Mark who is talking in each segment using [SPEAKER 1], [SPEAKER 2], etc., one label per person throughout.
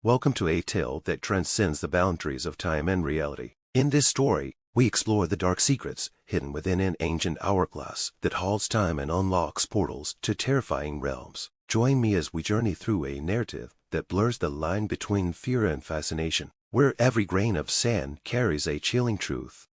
[SPEAKER 1] Welcome to a tale that transcends the boundaries of time and reality. In this story, we explore the dark secrets hidden within an ancient hourglass that halts time and unlocks portals to terrifying realms. Join me as we journey through a narrative that blurs the line between fear and fascination, where every grain of sand carries a chilling truth.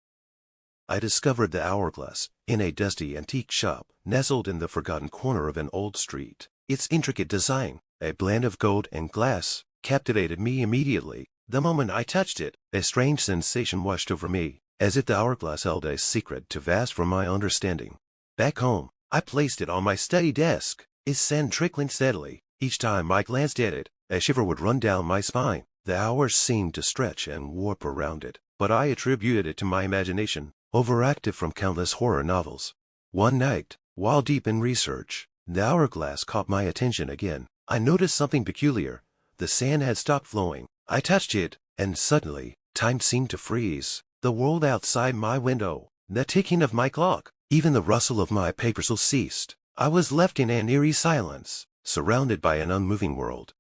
[SPEAKER 1] I discovered the hourglass in a dusty antique shop nestled in the forgotten corner of an old street. Its intricate design, a blend of gold and glass, captivated me immediately. The moment I touched it, a strange sensation washed over me, as if the hourglass held a secret too vast for my understanding. Back home, I placed it on my study desk, its sand trickling steadily. Each time I glanced at it, a shiver would run down my spine. The hours seemed to stretch and warp around it, but I attributed it to my imagination, overactive from countless horror novels. One night, while deep in research, the hourglass caught my attention again. I noticed something peculiar. The sand had stopped flowing. I touched it, and suddenly, time seemed to freeze. The world outside my window, the ticking of my clock, even the rustle of my papersel ceased. I was left in an eerie silence, surrounded by an unmoving world.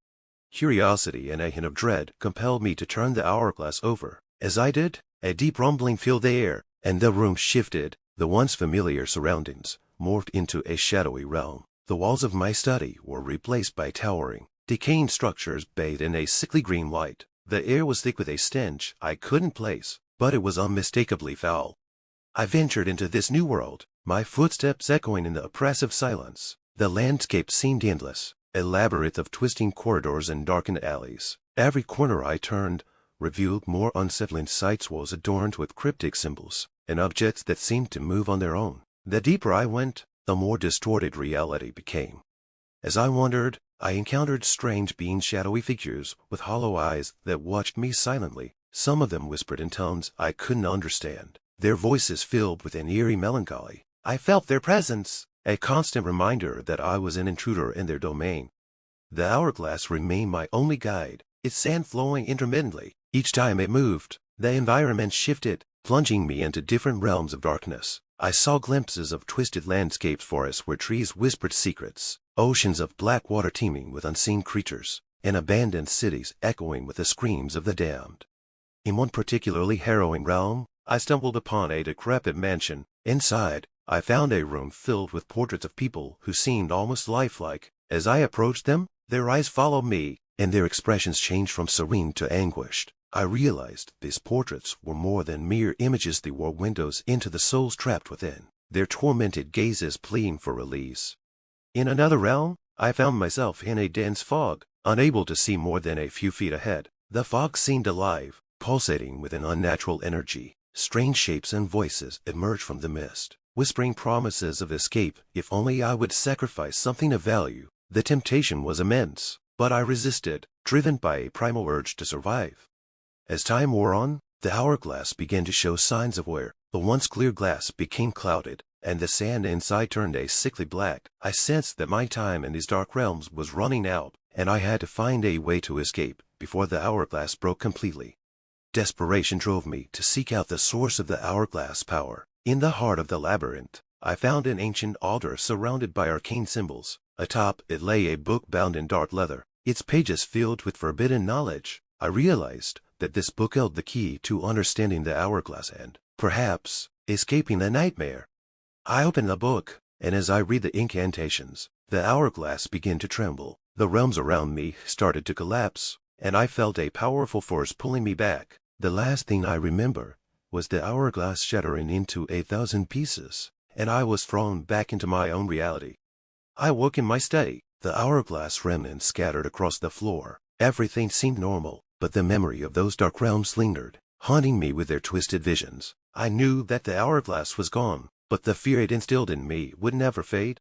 [SPEAKER 1] Curiosity and a hint of dread compelled me to turn the hourglass over. As I did, a deep rumbling filled the air, and the room shifted. The once familiar surroundings morphed into a shadowy realm. The walls of my study were replaced by towering, decaying structures bathed in a sickly green light. The air was thick with a stench I couldn't place, but it was unmistakably foul. I ventured into this new world, my footsteps echoing in the oppressive silence. The landscape seemed endless, a labyrinth of twisting corridors and darkened alleys. Every corner I turned revealed more unsettling sights, walls adorned with cryptic symbols, and objects that seemed to move on their own. The deeper I went, the more distorted reality became. As I wandered, I encountered strange beings, shadowy figures with hollow eyes that watched me silently. Some of them whispered in tones I couldn't understand, their voices filled with an eerie melancholy. I felt their presence, a constant reminder that I was an intruder in their domain. The hourglass remained my only guide, its sand flowing intermittently. Each time it moved, the environment shifted, plunging me into different realms of darkness. I saw glimpses of twisted landscapes, forests where trees whispered secrets, oceans of black water teeming with unseen creatures, and abandoned cities echoing with the screams of the damned. In one particularly harrowing realm, I stumbled upon a decrepit mansion. Inside, I found a room filled with portraits of people who seemed almost lifelike. As I approached them, their eyes followed me, and their expressions changed from serene to anguished. I realized these portraits were more than mere images. They were windows into the souls trapped within, their tormented gazes pleading for release. In another realm, I found myself in a dense fog, unable to see more than a few feet ahead. The fog seemed alive, pulsating with an unnatural energy. Strange shapes and voices emerged from the mist, whispering promises of escape if only I would sacrifice something of value. The temptation was immense, but I resisted, driven by a primal urge to survive. As time wore on, the hourglass began to show signs of wear. The once clear glass became clouded, and the sand inside turned a sickly black. I sensed that my time in these dark realms was running out, and I had to find a way to escape before the hourglass broke completely. Desperation drove me to seek out the source of the hourglass power. In the heart of the labyrinth, I found an ancient altar surrounded by arcane symbols. Atop it lay a book bound in dark leather, its pages filled with forbidden knowledge. I realized that this book held the key to understanding the hourglass and, perhaps, escaping the nightmare. I opened the book, and as I read the incantations, the hourglass began to tremble. The realms around me started to collapse, and I felt a powerful force pulling me back. The last thing I remember was the hourglass shattering into 1,000 pieces, and I was thrown back into my own reality. I woke in my study, the hourglass remnants scattered across the floor. Everything seemed normal, but the memory of those dark realms lingered, haunting me with their twisted visions. I knew that the hourglass was gone, but the fear it instilled in me would never fade.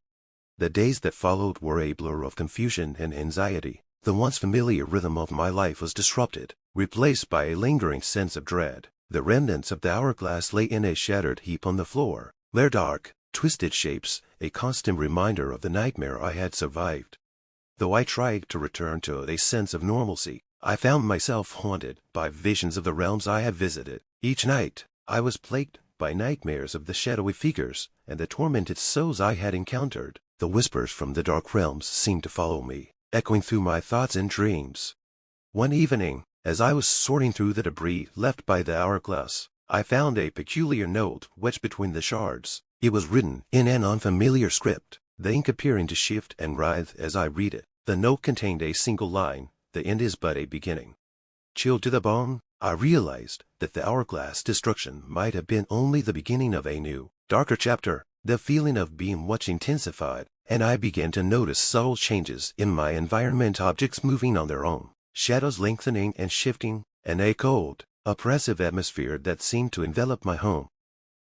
[SPEAKER 1] The days that followed were a blur of confusion and anxiety. The once familiar rhythm of my life was disrupted, replaced by a lingering sense of dread. The remnants of the hourglass lay in a shattered heap on the floor, their dark, twisted shapes a constant reminder of the nightmare I had survived. Though I tried to return to a sense of normalcy, I found myself haunted by visions of the realms I had visited. Each night, I was plagued by nightmares of the shadowy figures and the tormented souls I had encountered. The whispers from the dark realms seemed to follow me, echoing through my thoughts and dreams. One evening, as I was sorting through the debris left by the hourglass, I found a peculiar note wedged between the shards. It was written in an unfamiliar script, the ink appearing to shift and writhe as I read it. The note contained a single line: "The end is but a beginning." Chilled to the bone, I realized that the hourglass destruction might have been only the beginning of a new, darker chapter. The feeling of being watched intensified, and I began to notice subtle changes in my environment, objects moving on their own, shadows lengthening and shifting, and a cold, oppressive atmosphere that seemed to envelop my home.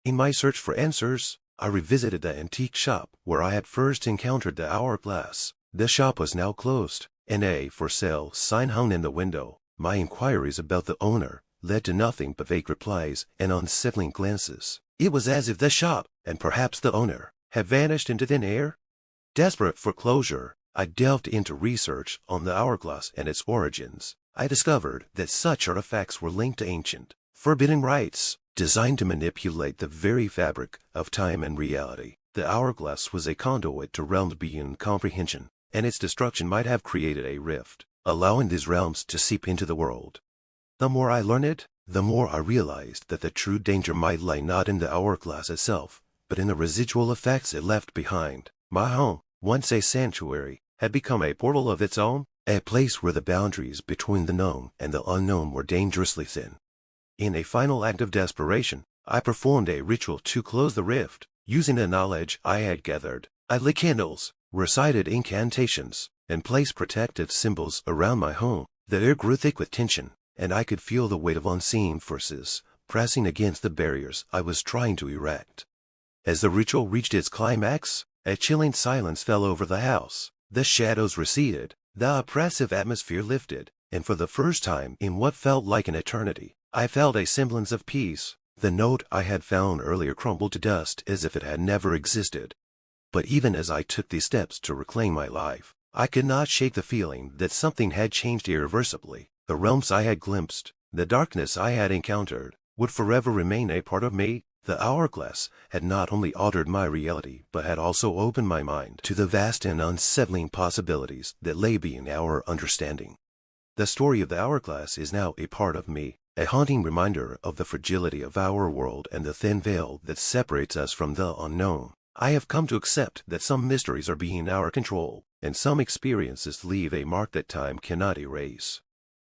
[SPEAKER 1] In my search for answers, I revisited the antique shop where I had first encountered the hourglass. The shop was now closed, and a "for sale" sign hung in the window. My inquiries about the owner led to nothing but vague replies and unsettling glances. It was as if the shop, and perhaps the owner, had vanished into thin air. Desperate for closure, I delved into research on the hourglass and its origins. I discovered that such artifacts were linked to ancient, forbidden rites, designed to manipulate the very fabric of time and reality. The hourglass was a conduit to realms beyond comprehension, and its destruction might have created a rift, allowing these realms to seep into the world. The more I learned, the more I realized that the true danger might lie not in the hourglass itself, but in the residual effects it left behind. My home, once a sanctuary, had become a portal of its own, a place where the boundaries between the known and the unknown were dangerously thin. In a final act of desperation, I performed a ritual to close the rift. Using the knowledge I had gathered, I lit candles, recited incantations, and placed protective symbols around my home. The air grew thick with tension, and I could feel the weight of unseen forces pressing against the barriers I was trying to erect. As the ritual reached its climax, a chilling silence fell over the house. The shadows receded, the oppressive atmosphere lifted, and for the first time in what felt like an eternity, I felt a semblance of peace. The note I had found earlier crumbled to dust as if it had never existed. But even as I took these steps to reclaim my life, I could not shake the feeling that something had changed irreversibly. The realms I had glimpsed, the darkness I had encountered, would forever remain a part of me. The hourglass had not only altered my reality, but had also opened my mind to the vast and unsettling possibilities that lay beyond our understanding. The story of the hourglass is now a part of me, a haunting reminder of the fragility of our world and the thin veil that separates us from the unknown. I have come to accept that some mysteries are beyond our control, and some experiences leave a mark that time cannot erase.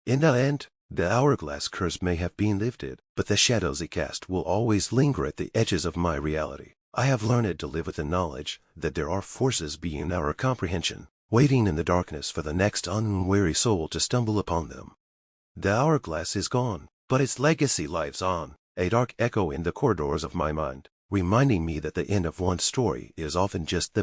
[SPEAKER 1] In the end, the hourglass curse may have been lifted, but the shadows it cast will always linger at the edges of my reality. I have learned to live with the knowledge that there are forces beyond our comprehension, waiting in the darkness for the next unwary soul to stumble upon them. The hourglass is gone, but its legacy lives on, a dark echo in the corridors of my mind, reminding me that the end of one story is often just the beginning.